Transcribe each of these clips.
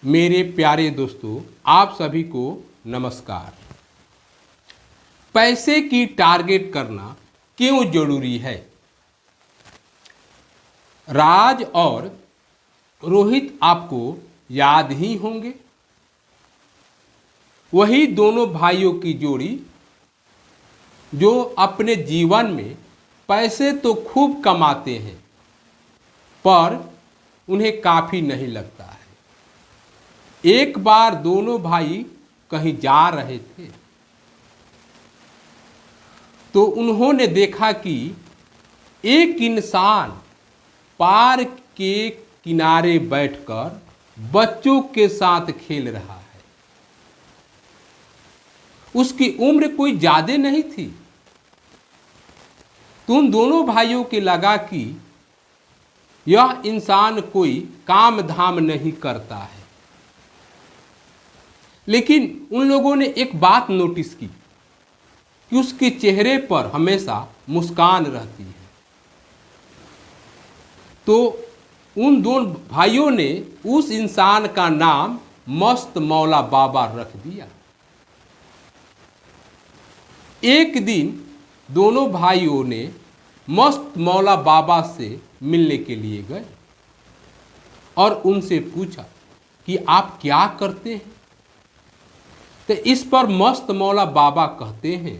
मेरे प्यारे दोस्तों, आप सभी को नमस्कार। पैसे की टारगेट करना क्यों जरूरी है? राज और रोहित आपको याद ही होंगे। वही दोनों भाइयों की जोड़ी जो अपने जीवन में पैसे तो खूब कमाते हैं, पर उन्हें काफ़ी नहीं लगता है। एक बार दोनों भाई कहीं जा रहे थे तो उन्होंने देखा कि एक इंसान पार्क के किनारे बैठकर बच्चों के साथ खेल रहा है। उसकी उम्र कोई ज्यादा नहीं थी। तो उन दोनों भाइयों के लगा कि यह इंसान कोई काम धाम नहीं करता है। लेकिन उन लोगों ने एक बात नोटिस की कि उसके चेहरे पर हमेशा मुस्कान रहती है। तो उन दोनों भाइयों ने उस इंसान का नाम मस्त मौला बाबा रख दिया। एक दिन दोनों भाइयों ने मस्त मौला बाबा से मिलने के लिए गए और उनसे पूछा कि आप क्या करते हैं। तो इस पर मस्त मौला बाबा कहते हैं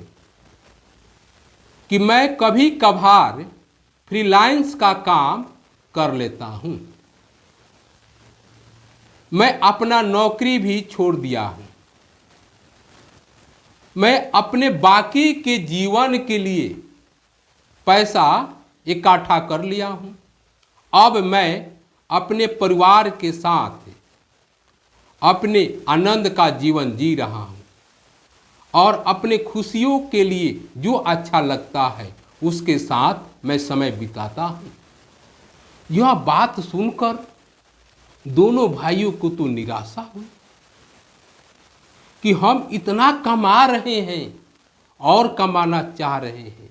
कि मैं कभी कभार फ्रीलांस का काम कर लेता हूं। मैं अपना नौकरी भी छोड़ दिया हूं। मैं अपने बाकी के जीवन के लिए पैसा इकट्ठा कर लिया हूं। अब मैं अपने परिवार के साथ अपने आनंद का जीवन जी रहा हूं और अपने खुशियों के लिए जो अच्छा लगता है उसके साथ मैं समय बिताता हूं। यह बात सुनकर दोनों भाइयों को तो निराशा हुई कि हम इतना कमा रहे हैं और कमाना चाह रहे हैं,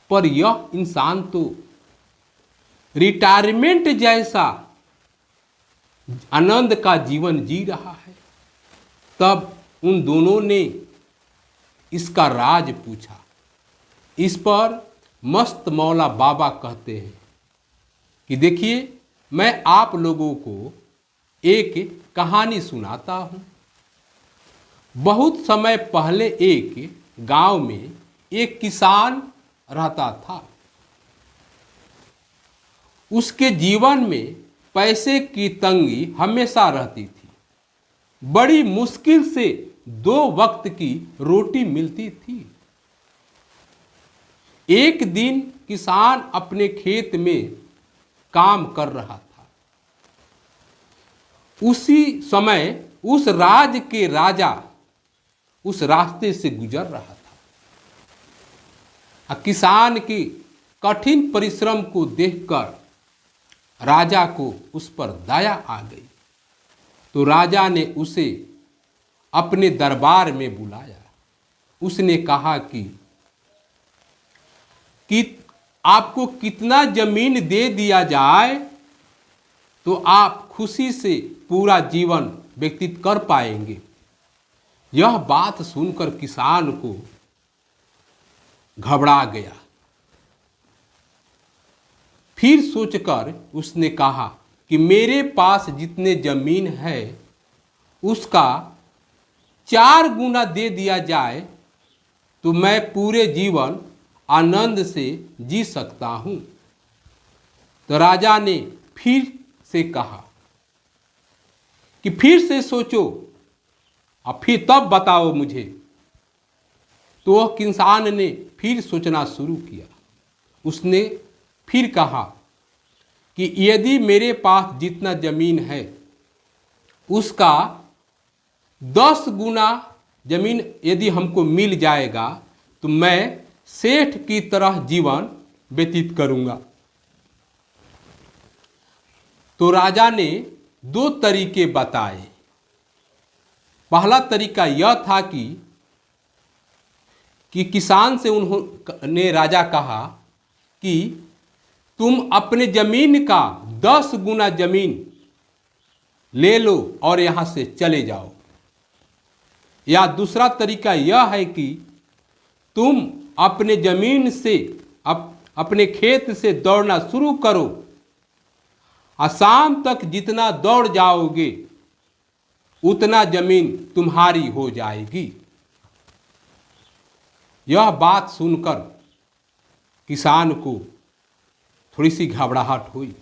पर यह इंसान तो रिटायरमेंट जैसा आनंद का जीवन जी रहा है। तब उन दोनों ने इसका राज पूछा। इस पर मस्त मौला बाबा कहते हैं कि देखिए, मैं आप लोगों को एक कहानी सुनाता हूं। बहुत समय पहले एक गांव में एक किसान रहता था। उसके जीवन में पैसे की तंगी हमेशा रहती थी। बड़ी मुश्किल से 2 वक्त की रोटी मिलती थी। एक दिन किसान अपने खेत में काम कर रहा था। उसी समय उस राज के राजा उस रास्ते से गुजर रहा था। किसान के कठिन परिश्रम को देखकर राजा को उस पर दया आ गई। तो राजा ने उसे अपने दरबार में बुलाया। उसने कहा कि आपको कितना जमीन दे दिया जाए तो आप खुशी से पूरा जीवन व्यतीत कर पाएंगे। यह बात सुनकर किसान को घबरा गया। फिर सोचकर उसने कहा कि मेरे पास जितने जमीन है उसका 4 गुना दे दिया जाए तो मैं पूरे जीवन आनंद से जी सकता हूं। तो राजा ने फिर से कहा कि फिर से सोचो और फिर तब बताओ मुझे। तो वह किसान ने फिर सोचना शुरू किया। उसने फिर कहा कि यदि मेरे पास जितना जमीन है उसका 10 गुना जमीन यदि हमको मिल जाएगा तो मैं सेठ की तरह जीवन व्यतीत करूंगा। तो राजा ने 2 तरीके बताए। पहला तरीका यह था कि किसान से उन्होंने राजा कहा कि तुम अपने जमीन का 10 गुना जमीन ले लो और यहाँ से चले जाओ। या दूसरा तरीका यह है कि तुम अपने जमीन से अपने खेत से दौड़ना शुरू करो और शाम तक जितना दौड़ जाओगे उतना जमीन तुम्हारी हो जाएगी। यह बात सुनकर किसान को थोड़ी सी घबराहट हुई,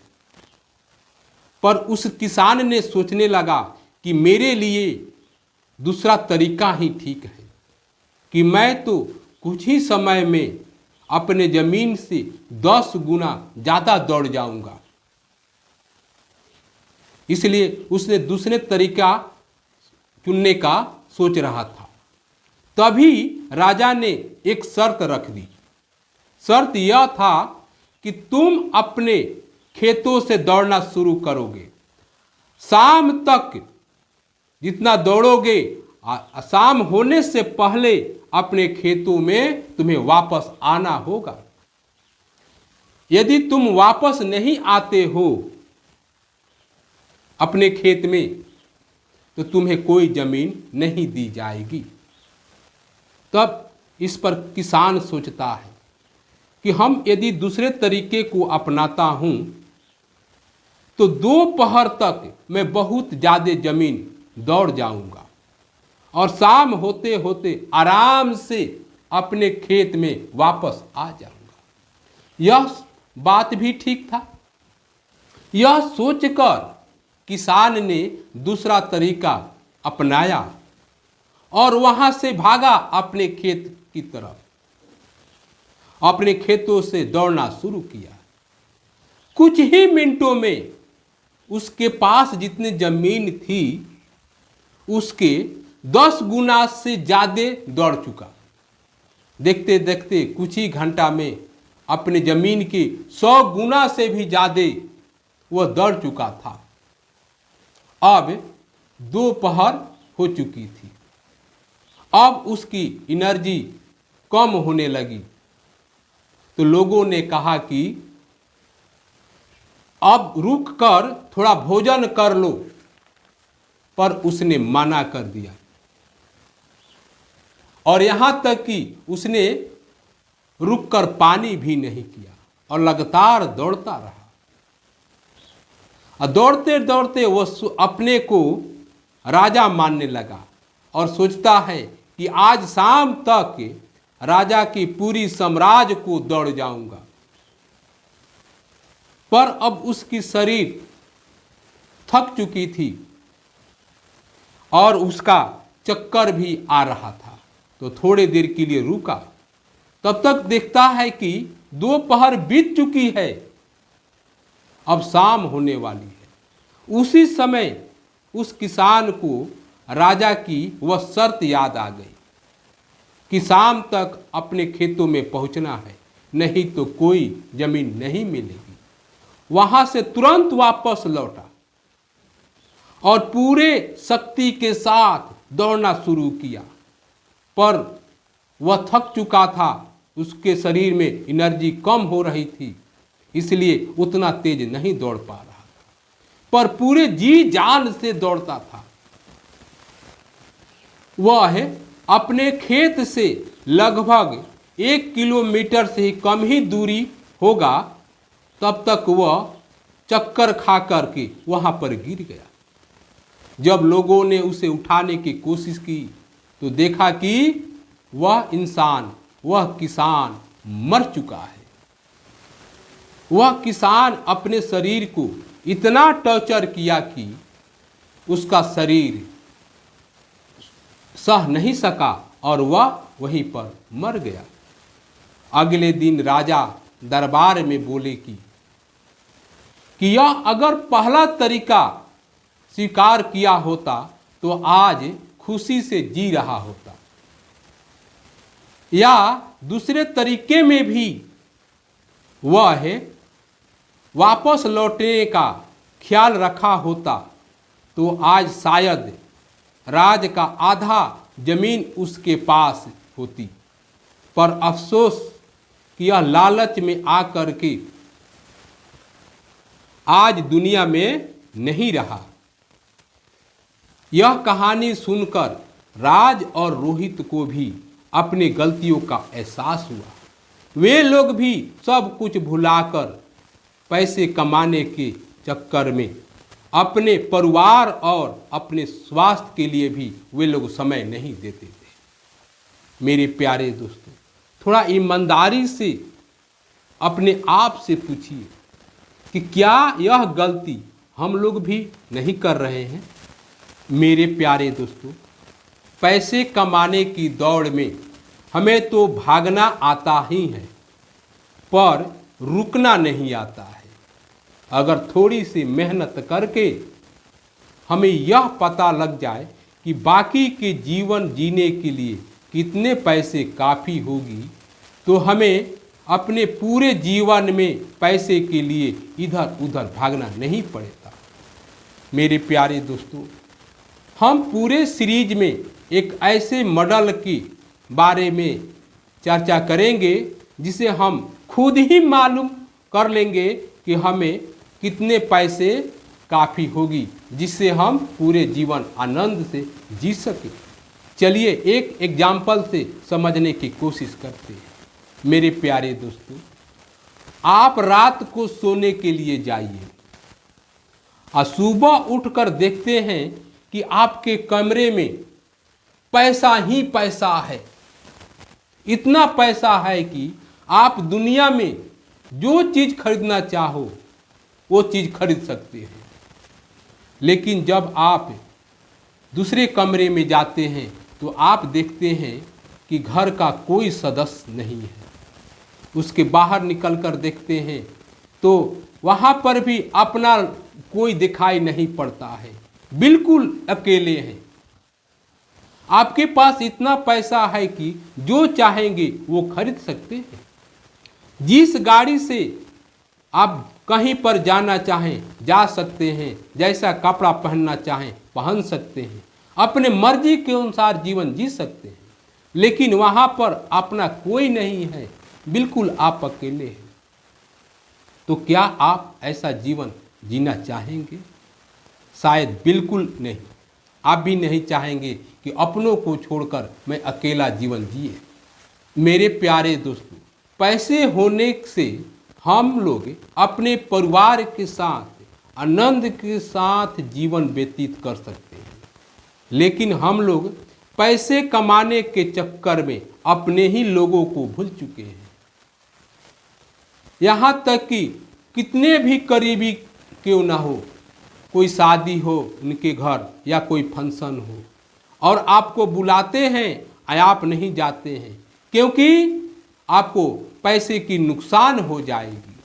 पर उस किसान ने सोचने लगा कि मेरे लिए दूसरा तरीका ही ठीक है कि मैं तो कुछ ही समय में अपने जमीन से 10 गुना ज़्यादा दौड़ जाऊंगा। इसलिए उसने दूसरे तरीका चुनने का सोच रहा था। तभी राजा ने एक शर्त रख दी। शर्त यह था कि तुम अपने खेतों से दौड़ना शुरू करोगे, शाम तक जितना दौड़ोगे शाम होने से पहले अपने खेतों में तुम्हें वापस आना होगा। यदि तुम वापस नहीं आते हो अपने खेत में तो तुम्हें कोई जमीन नहीं दी जाएगी। तब इस पर किसान सोचता है कि हम यदि दूसरे तरीके को अपनाता हूं तो दोपहर तक मैं बहुत ज़्यादा जमीन दौड़ जाऊंगा और शाम होते होते आराम से अपने खेत में वापस आ जाऊंगा। यह बात भी ठीक था। यह सोचकर किसान ने दूसरा तरीका अपनाया और वहां से भागा अपने खेत की तरफ। अपने खेतों से दौड़ना शुरू किया। कुछ ही मिनटों में उसके पास जितनी जमीन थी उसके 10 गुना से ज्यादा दौड़ चुका। देखते देखते कुछ ही घंटा में अपने जमीन की 100 गुना से भी ज्यादा वह दौड़ चुका था। अब दोपहर हो चुकी थी। अब उसकी एनर्जी कम होने लगी तो लोगों ने कहा कि अब रुक कर थोड़ा भोजन कर लो, पर उसने मना कर दिया और यहां तक कि उसने रुककर पानी भी नहीं किया और लगातार दौड़ता रहा। और दौड़ते दौड़ते वो अपने को राजा मानने लगा और सोचता है कि आज शाम तक राजा की पूरी साम्राज्य को दौड़ जाऊंगा। पर अब उसकी शरीर थक चुकी थी और उसका चक्कर भी आ रहा था, तो थोड़ी देर के लिए रुका। तब तक देखता है कि दोपहर बीत चुकी है, अब शाम होने वाली है। उसी समय उस किसान को राजा की वह शर्त याद आ गई कि शाम तक अपने खेतों में पहुंचना है, नहीं तो कोई जमीन नहीं मिलेगी। वहां से तुरंत वापस लौटा और पूरे शक्ति के साथ दौड़ना शुरू किया, पर वह थक चुका था, उसके शरीर में एनर्जी कम हो रही थी, इसलिए उतना तेज नहीं दौड़ पा रहा था, पर पूरे जी जान से दौड़ता था। वह अपने खेत से लगभग 1 किलोमीटर से ही कम ही दूरी होगा, तब तक वह चक्कर खा करके वहां पर गिर गया। जब लोगों ने उसे उठाने की कोशिश की तो देखा कि वह इंसान, वह किसान मर चुका है। वह किसान अपने शरीर को इतना टॉर्चर किया कि उसका शरीर सह नहीं सका और वह वहीं पर मर गया। अगले दिन राजा दरबार में बोले कि यह अगर पहला तरीका स्वीकार किया होता तो आज खुशी से जी रहा होता, या दूसरे तरीके में भी वह वापस लौटने का ख्याल रखा होता तो आज शायद राज का आधा जमीन उसके पास होती। पर अफसोस कि यह लालच में आकर के आज दुनिया में नहीं रहा। यह कहानी सुनकर राज और रोहित को भी अपने गलतियों का एहसास हुआ। वे लोग भी सब कुछ भुलाकर पैसे कमाने के चक्कर में अपने परिवार और अपने स्वास्थ्य के लिए भी वे लोग समय नहीं देते थे। मेरे प्यारे दोस्तों, थोड़ा ईमानदारी से अपने आप से पूछिए कि क्या यह गलती हम लोग भी नहीं कर रहे हैं। मेरे प्यारे दोस्तों, पैसे कमाने की दौड़ में हमें तो भागना आता ही है, पर रुकना नहीं आता है। अगर थोड़ी सी मेहनत करके हमें यह पता लग जाए कि बाकी के जीवन जीने के लिए कितने पैसे काफ़ी होगी, तो हमें अपने पूरे जीवन में पैसे के लिए इधर उधर भागना नहीं पड़ेगा। मेरे प्यारे दोस्तों, हम पूरे सीरीज में एक ऐसे मॉडल के बारे में चर्चा करेंगे जिसे हम खुद ही मालूम कर लेंगे कि हमें कितने पैसे काफ़ी होगी, जिससे हम पूरे जीवन आनंद से जी सकें। चलिए एक एग्जाम्पल से समझने की कोशिश करते हैं। मेरे प्यारे दोस्तों, आप रात को सोने के लिए जाइए और सुबह उठकर देखते हैं कि आपके कमरे में पैसा ही पैसा है। इतना पैसा है कि आप दुनिया में जो चीज़ खरीदना चाहो वो चीज़ खरीद सकते हैं। लेकिन जब आप दूसरे कमरे में जाते हैं तो आप देखते हैं कि घर का कोई सदस्य नहीं है। उसके बाहर निकल कर देखते हैं तो वहाँ पर भी अपना कोई दिखाई नहीं पड़ता है, बिल्कुल अकेले हैं। आपके पास इतना पैसा है कि जो चाहेंगे वो खरीद सकते हैं। जिस गाड़ी से आप कहीं पर जाना चाहें जा सकते हैं, जैसा कपड़ा पहनना चाहें पहन सकते हैं, अपने मर्जी के अनुसार जीवन जी सकते हैं। लेकिन वहाँ पर अपना कोई नहीं है, बिल्कुल आप अकेले हैं। तो क्या आप ऐसा जीवन जीना चाहेंगे? शायद बिल्कुल नहीं। आप भी नहीं चाहेंगे कि अपनों को छोड़कर मैं अकेला जीवन जिए। मेरे प्यारे दोस्तों, पैसे होने से हम लोग अपने परिवार के साथ आनंद के साथ जीवन व्यतीत कर सकते हैं। लेकिन हम लोग पैसे कमाने के चक्कर में अपने ही लोगों को भूल चुके हैं। यहाँ तक कि कितने भी करीबी क्यों ना हो, कोई शादी हो उनके घर या कोई फंक्शन हो और आपको बुलाते हैं और आप नहीं जाते हैं क्योंकि आपको पैसे की नुकसान हो जाएगी।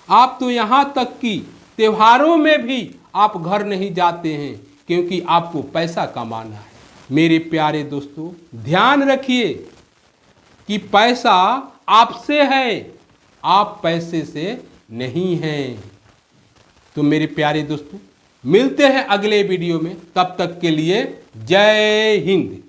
आप तो यहाँ तक कि त्योहारों में भी आप घर नहीं जाते हैं क्योंकि आपको पैसा कमाना है। मेरे प्यारे दोस्तों, ध्यान रखिए कि पैसा आपसे है, आप पैसे से नहीं हैं। तो मेरे प्यारे दोस्तों, मिलते हैं अगले वीडियो में। तब तक के लिए जय हिंद।